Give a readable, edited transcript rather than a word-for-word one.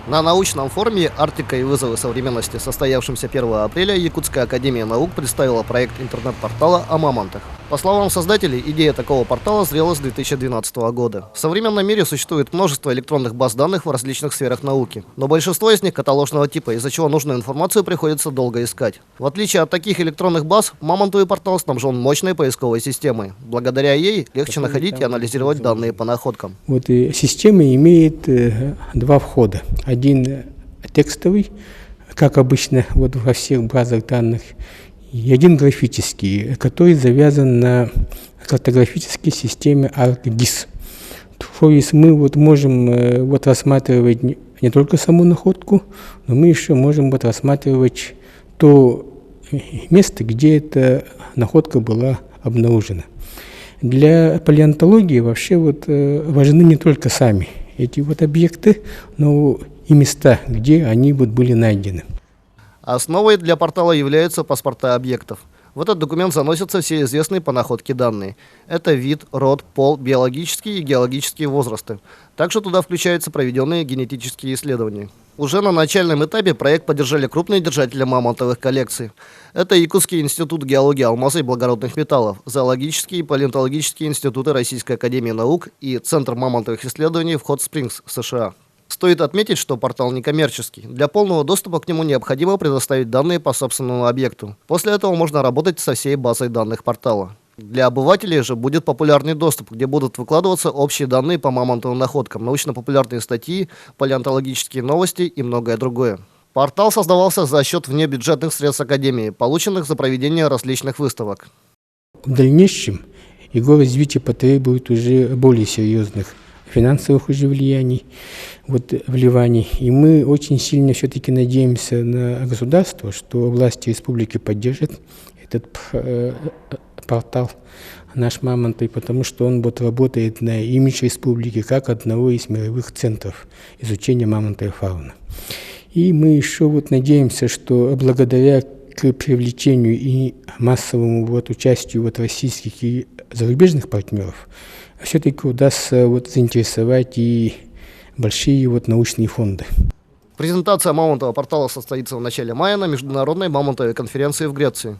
На научном форуме «Арктика и вызовы современности», состоявшемся 1 апреля, Якутская академия наук представила проект интернет-портала о мамонтах. По словам создателей, идея такого портала зрела с 2012 года. В современном мире существует множество электронных баз данных в различных сферах науки, но большинство из них каталожного типа, из-за чего нужную информацию приходится долго искать. В отличие от таких электронных баз, мамонтовый портал снабжен мощной поисковой системой. Благодаря ей легче находить и анализировать данные по находкам. Система имеет два входа. Один текстовый, как обычно во всех базах данных, и один графический, который завязан на картографической системе ArcGIS. То есть мы можем рассматривать не только саму находку, но мы еще можем рассматривать то место, где эта находка была обнаружена. Для палеонтологии вообще важны не только сами эти объекты, но и места, где они были найдены. Основой для портала являются паспорта объектов. В этот документ заносятся все известные по находке данные. Это вид, род, пол, биологические и геологические возрасты. Также туда включаются проведенные генетические исследования. Уже на начальном этапе проект поддержали крупные держатели мамонтовых коллекций. Это Якутский институт геологии алмаза и благородных металлов, зоологические и палеонтологические институты Российской академии наук и Центр мамонтовых исследований в Хот-Спрингс, США. Стоит отметить, что портал некоммерческий. Для полного доступа к нему необходимо предоставить данные по собственному объекту. После этого можно работать со всей базой данных портала. Для обывателей же будет популярный доступ, где будут выкладываться общие данные по мамонтовым находкам, научно-популярные статьи, палеонтологические новости и многое другое. Портал создавался за счет внебюджетных средств Академии, полученных за проведение различных выставок. В дальнейшем его развитие потребует уже более серьезных финансовых вливаний. И мы очень сильно все-таки надеемся на государство, что власти республики поддержат этот портал наш мамонтовый, потому что он работает на имидж республики как одного из мировых центров изучения мамонтовой фауны. И мы еще надеемся, что благодаря к привлечению и массовому участию российских и зарубежных партнеров все-таки удастся заинтересовать и большие научные фонды. Презентация мамонтового портала состоится в начале мая на Международной мамонтовой конференции в Греции.